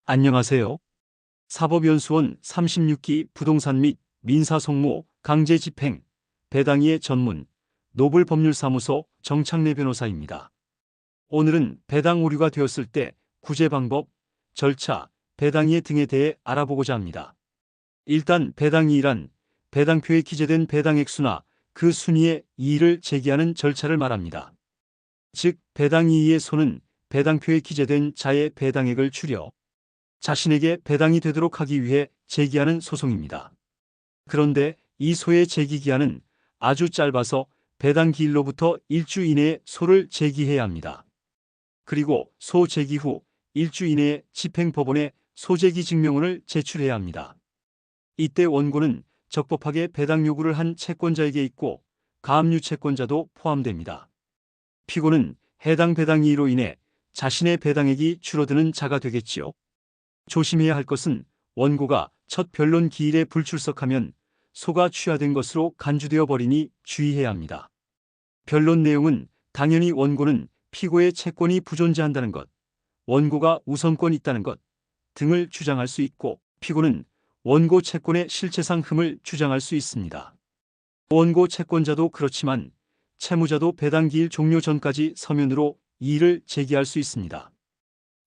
안녕하세요. 사법연수원 36기 부동산 및 민사송무 강제집행 배당이의 전문 노블법률사무소 정창래 변호사입니다. 오늘은 배당 오류가 되었을 때 구제 방법, 절차, 배당이의 등에 대해 알아보고자 합니다. 일단 배당이의란 배당표에 기재된 배당액수나 그 순위의 이의를 제기하는 절차를 말합니다. 즉 배당이의의 소는 배당표에 기재된 자의 배당액을 추려 자신에게 배당이 되도록 하기 위해 제기하는 소송입니다. 그런데 이 소의 제기기한은 아주 짧아서 배당 기일로부터 일주 이내에 소를 제기해야 합니다. 그리고 소 제기 후 일주 이내에 집행법원에 소제기 증명원을 제출해야 합니다. 이때 원고는 적법하게 배당 요구를 한 채권자에게 있고 가압류 채권자도 포함됩니다. 피고는 해당 배당이의로 인해 자신의 배당액이 줄어드는 자가 되겠지요. 조심해야 할 것은 원고가 첫 변론 기일에 불출석하면 소가 취하된 것으로 간주되어 버리니 주의해야 합니다. 변론 내용은 당연히 원고는 피고의 채권이 부존재한다는 것, 원고가 우선권이 있다는 것 등을 주장할 수 있고 피고는 원고 채권의 실체상 흠을 주장할 수 있습니다. 원고 채권자도 그렇지만 채무자도 배당 기일 종료 전까지 서면으로 이의를 제기할 수 있습니다.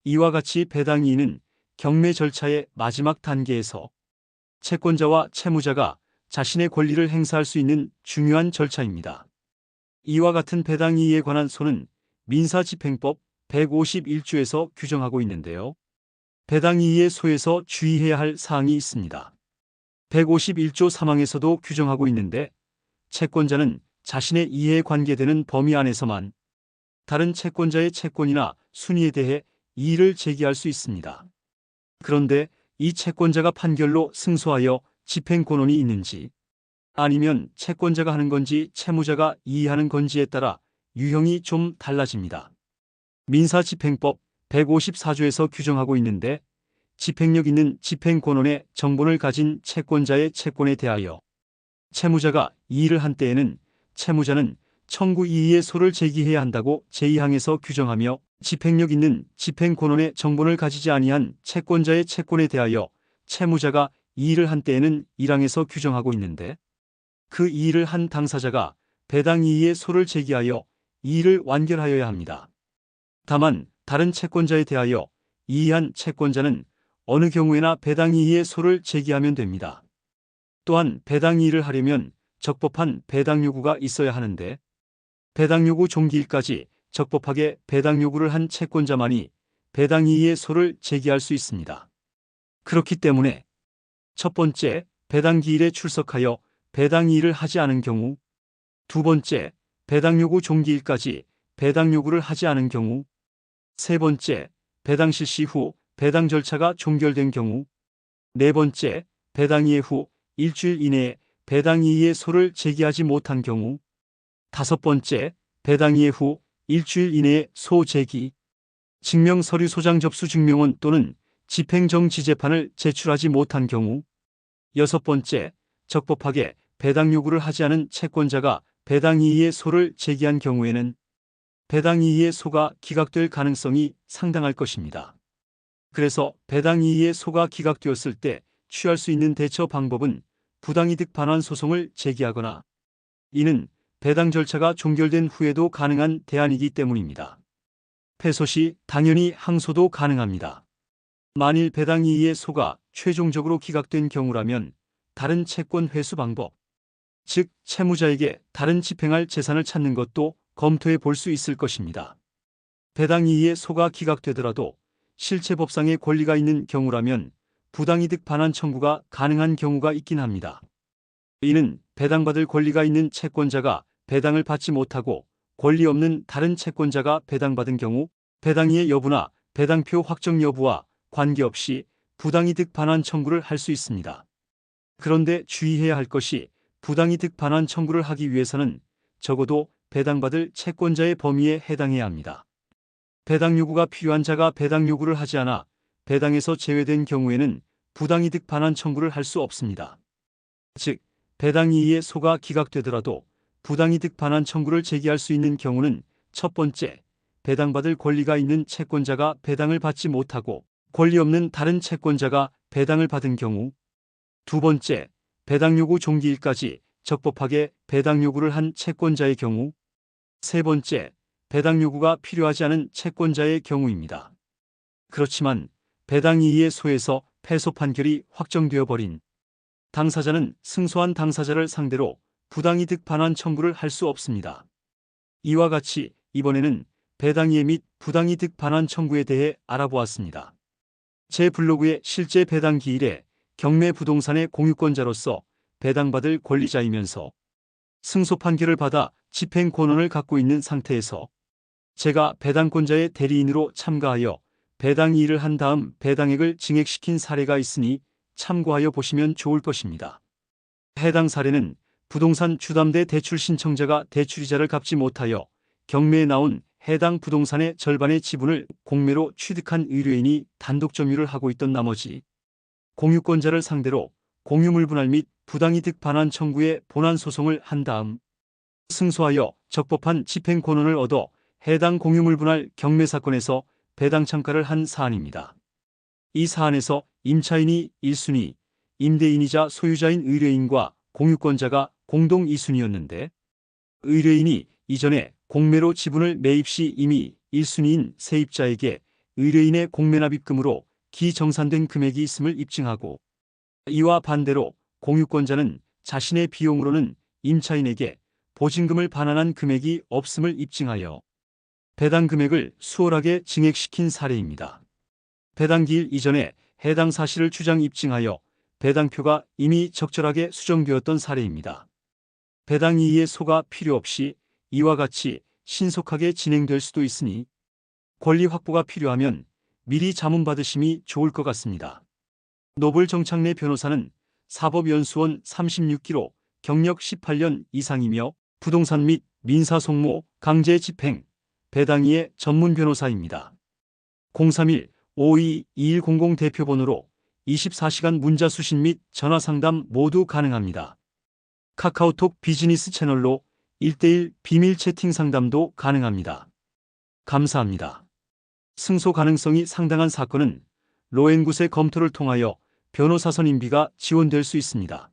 이와 같이 배당 이의는 경매 절차의 마지막 단계에서 채권자와 채무자가 자신의 권리를 행사할 수 있는 중요한 절차입니다. 이와 같은 배당 이의에 관한 소는 민사집행법 151조에서 규정하고 있는데요. 배당 이의의 소에서 주의해야 할 사항이 있습니다. 151조 3항에서도 규정하고 있는데 채권자는 자신의 이해에 관계되는 범위 안에서만 다른 채권자의 채권이나 순위에 대해 이의를 제기할 수 있습니다. 그런데 이 채권자가 판결로 승소하여 집행권한이 있는지 아니면 채권자가 하는 건지 채무자가 이의하는 건지에 따라 유형이 좀 달라집니다. 민사집행법 154조에서 규정하고 있는데 집행력 있는 집행권한의 정본을 가진 채권자의 채권에 대하여 채무자가 이의를 한 때에는 채무자는 청구 이의의 소를 제기해야 한다고 제2항에서 규정하며 집행력 있는 집행권한의 정본을 가지지 아니한 채권자의 채권에 대하여 채무자가 이의를 한 때에는 1항에서 규정하고 있는데 그 이의를 한 당사자가 배당 이의의 소를 제기하여 이의를 완결하여야 합니다. 다만 다른 채권자에 대하여 이의한 채권자는 어느 경우에나 배당 이의의 소를 제기하면 됩니다. 또한 배당 이의를 하려면 적법한 배당 요구가 있어야 하는데 배당 요구 종기일까지 적법하게 배당 요구를 한 채권자만이 배당 이의의 소를 제기할 수 있습니다. 그렇기 때문에 첫 번째, 배당 기일에 출석하여 배당 이의를 하지 않은 경우, 두 번째, 배당 요구 종기일까지 배당 요구를 하지 않은 경우, 세 번째, 배당 실시 후 배당 절차가 종결된 경우, 네 번째, 배당 이의 후 일주일 이내에 배당 이의의 소를 제기하지 못한 경우, 다섯 번째, 배당 이의 후 일주일 이내에 소 제기, 증명서류 소장 접수 증명원 또는 집행정지재판을 제출하지 못한 경우, 여섯 번째, 적법하게 배당 요구를 하지 않은 채권자가 배당 이의의 소를 제기한 경우에는 배당 이의의 소가 기각될 가능성이 상당할 것입니다. 그래서 배당 이의의 소가 기각되었을 때 취할 수 있는 대처 방법은 부당이득 반환 소송을 제기하거나 이는 배당 절차가 종결된 후에도 가능한 대안이기 때문입니다. 패소 시 당연히 항소도 가능합니다. 만일 배당 이의의 소가 최종적으로 기각된 경우라면 다른 채권 회수 방법, 즉 채무자에게 다른 집행할 재산을 찾는 것도 검토해 볼 수 있을 것입니다. 배당 이의의 소가 기각되더라도 실체법상의 권리가 있는 경우라면 부당이득 반환 청구가 가능한 경우가 있긴 합니다. 이는 배당받을 권리가 있는 채권자가 배당을 받지 못하고 권리 없는 다른 채권자가 배당받은 경우 배당이의 여부나 배당표 확정 여부와 관계없이 부당이득 반환 청구를 할 수 있습니다. 그런데 주의해야 할 것이 부당이득 반환 청구를 하기 위해서는 적어도 배당받을 채권자의 범위에 해당해야 합니다. 배당 요구가 필요한 자가 배당 요구를 하지 않아 배당에서 제외된 경우에는 부당이득 반환 청구를 할 수 없습니다. 즉, 배당 이의의 소가 기각되더라도 부당이득 반환 청구를 제기할 수 있는 경우는 첫 번째, 배당받을 권리가 있는 채권자가 배당을 받지 못하고 권리 없는 다른 채권자가 배당을 받은 경우. 두 번째, 배당 요구 종기일까지 적법하게 배당 요구를 한 채권자의 경우. 세 번째, 배당 요구가 필요하지 않은 채권자의 경우입니다. 그렇지만 배당 이의에 소해서 패소 판결이 확정되어 버린 당사자는 승소한 당사자를 상대로 부당이득 반환 청구를 할 수 없습니다. 이와 같이 이번에는 배당이해 및 부당이득 반환 청구에 대해 알아보았습니다. 제 블로그에 실제 배당 기일에 경매 부동산의 공유권자로서 배당받을 권리자이면서 승소 판결을 받아 집행 권한을 갖고 있는 상태에서 제가 배당권자의 대리인으로 참가하여 배당 이의를 한 다음 배당액을 증액시킨 사례가 있으니 참고하여 보시면 좋을 것입니다. 해당 사례는 부동산 주담대 대출 신청자가 대출이자를 갚지 못하여 경매에 나온 해당 부동산의 절반의 지분을 공매로 취득한 의뢰인이 단독 점유를 하고 있던 나머지 공유권자를 상대로 공유물분할 및 부당이득 반환 청구의 본안 소송을 한 다음 승소하여 적법한 집행 권한을 얻어 해당 공유물분할 경매 사건에서 배당 참가를 한 사안입니다. 이 사안에서 임차인이 1순위, 임대인이자 소유자인 의뢰인과 공유권자가 공동 2순위였는데 의뢰인이 이전에 공매로 지분을 매입 시 이미 1순위인 세입자에게 의뢰인의 공매납입금으로 기정산된 금액이 있음을 입증하고 이와 반대로 공유권자는 자신의 비용으로는 임차인에게 보증금을 반환한 금액이 없음을 입증하여 배당 금액을 수월하게 증액시킨 사례입니다. 배당기일 이전에 해당 사실을 주장 입증하여 배당표가 이미 적절하게 수정되었던 사례입니다. 배당 이의의 소가 필요 없이 이와 같이 신속하게 진행될 수도 있으니 권리 확보가 필요하면 미리 자문받으심이 좋을 것 같습니다. 노블 정창래 변호사는 사법연수원 36기로 경력 18년 이상이며 부동산 및 민사 송모, 강제 집행, 배당이의 전문 변호사입니다. 031-52-2100 대표번호로 24시간 문자 수신 및 전화 상담 모두 가능합니다. 카카오톡 비즈니스 채널로 1:1 비밀 채팅 상담도 가능합니다. 감사합니다. 승소 가능성이 상당한 사건은 로앤굿의 검토를 통하여 변호사 선임비가 지원될 수 있습니다.